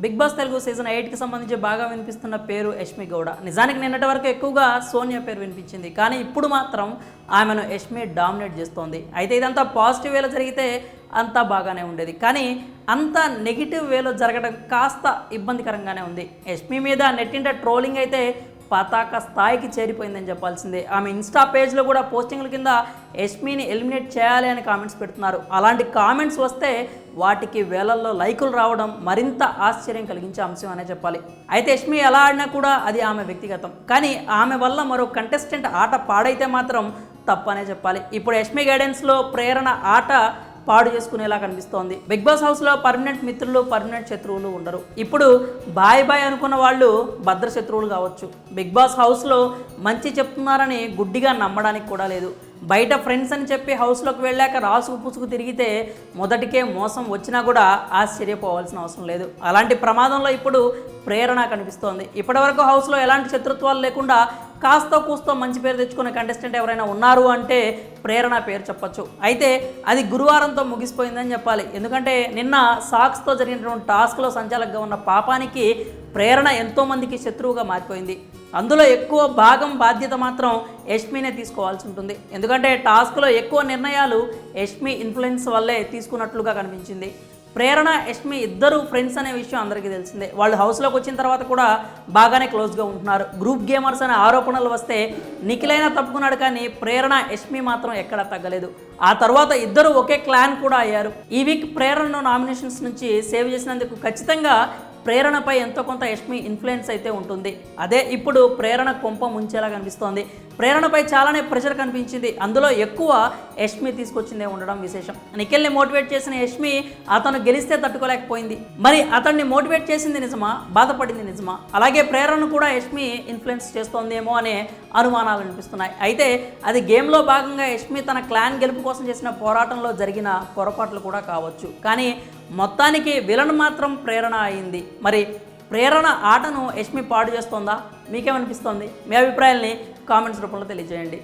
Big boss Telugu season 8కి సంబంధించి బాగా వినిపిస్తున్న పేరు యష్మి గౌడ. నిజానికి నిన్నటి వరకు ఎక్కువగా సోనియా పేరు వినిపించింది, కానీ ఇప్పుడు మాత్రం ఆమెను యష్మి డామినేట్ చేస్తోంది. అయితే ఇదంతా పాజిటివ్ వేలో జరిగితే అంతా బాగానే ఉండేది, కానీ అంత నెగిటివ్ వేలో జరగడం కాస్త ఇబ్బందికరంగానే ఉంది. యష్మి మీద నెట్టింట ట్రోలింగ్ అయితే పతాక స్థాయికి చేరిపోయిందని చెప్పాల్సిందే. ఆమె ఇన్స్టా పేజ్లో కూడా పోస్టింగ్ల కింద యష్మిని ఎలిమినేట్ చేయాలి అని కామెంట్స్ పెడుతున్నారు. అలాంటి కామెంట్స్ వస్తే వాటికి వేలల్లో లైకులు రావడం మరింత ఆశ్చర్యం కలిగించే అంశం అనే చెప్పాలి. అయితే యష్మి ఎలా ఆడినా కూడా అది ఆమె వ్యక్తిగతం, కానీ ఆమె వల్ల మరో కంటెస్టెంట్ ఆట పాడైతే మాత్రం తప్పనే చెప్పాలి. ఇప్పుడు యష్మి గైడెన్స్లో ప్రేరణ ఆట పాడు చేసుకునేలా కనిపిస్తోంది. బిగ్ బాస్ హౌస్లో పర్మనెంట్ మిత్రులు, పర్మనెంట్ శత్రువులు ఉండరు. ఇప్పుడు బాయ్ బాయ్ అనుకున్న వాళ్ళు భద్ర శత్రువులు కావచ్చు. బిగ్ బాస్ హౌస్లో మంచి చెప్తున్నారని గుడ్డిగా నమ్మడానికి కూడా లేదు. బయట ఫ్రెండ్స్ అని చెప్పి హౌస్లోకి వెళ్ళాక రాసుకు పుసుకు తిరిగితే మొదటికే మోసం వచ్చినా కూడా ఆశ్చర్యపోవాల్సిన అవసరం లేదు. అలాంటి ప్రమాదంలో ఇప్పుడు ప్రేరణ కనిపిస్తోంది. ఇప్పటివరకు హౌస్లో ఎలాంటి శత్రుత్వాలు లేకుండా కాస్త కూస్తో మంచి పేరు తెచ్చుకునే కంటెస్టెంట్ ఎవరైనా ఉన్నారు అంటే ప్రేరణ పేరు చెప్పొచ్చు. అయితే అది గురువారంతో ముగిసిపోయిందని చెప్పాలి. ఎందుకంటే నిన్న సాక్స్తో జరిగినటువంటి టాస్క్లో సంచాలకుగా ఉన్న పాపానికి ప్రేరణ ఎంతోమందికి శత్రువుగా మారిపోయింది. అందులో ఎక్కువ భాగం బాధ్యత మాత్రం యష్మినే తీసుకోవాల్సి ఉంటుంది. ఎందుకంటే టాస్క్లో ఎక్కువ నిర్ణయాలు యష్మి ఇన్ఫ్లుయెన్స్ వల్లే తీసుకున్నట్లుగా కనిపించింది. ప్రేరణ, యష్మి ఇద్దరు ఫ్రెండ్స్ అనే విషయం అందరికీ తెలిసిందే. వాళ్ళు హౌస్లోకి వచ్చిన తర్వాత కూడా బాగానే క్లోజ్గా ఉంటున్నారు. గ్రూప్ గేమర్స్ అనే ఆరోపణలు వస్తే నిఖిలైనా తప్పుకున్నాడు, కానీ ప్రేరణ, యష్మి మాత్రం ఎక్కడా తగ్గలేదు. ఆ తర్వాత ఇద్దరు ఒకే క్లాన్ కూడా అయ్యారు. ఈ వీక్ ప్రేరణను నామినేషన్స్ నుంచి సేవ్ చేసినందుకు ఖచ్చితంగా ప్రేరణపై ఎంతో కొంత యష్మి ఇన్ఫ్లుయెన్స్ అయితే ఉంటుంది. అదే ఇప్పుడు ప్రేరణ కొంప ముంచేలా కనిపిస్తోంది. ప్రేరణపై చాలానే ప్రెషర్ కనిపించింది. అందులో ఎక్కువ యష్మి తీసుకొచ్చిందే ఉండడం విశేషం. నిఖిల్ని మోటివేట్ చేసిన యష్మి అతను గెలిస్తే తట్టుకోలేకపోయింది. మరి అతన్ని మోటివేట్ చేసింది నిజమా, బాధపడింది నిజమా? అలాగే ప్రేరణను కూడా యష్మి ఇన్ఫ్లుయెన్స్ చేస్తోందేమో అనే అనుమానాలు అనిపిస్తున్నాయి. అయితే అది గేమ్లో భాగంగా యష్మి తన క్లాన్ గెలుపు కోసం చేసిన పోరాటంలో జరిగిన పొరపాట్లు కూడా కావచ్చు. కానీ మొత్తానికి విలన్ మాత్రం ప్రేరణ అయింది. మరి ప్రేరణ ఆటను యష్మి పాడు చేస్తోందా? మీకేమనిపిస్తోంది? మీ అభిప్రాయాల్ని కామెంట్స్ రూపంలో తెలియజేయండి.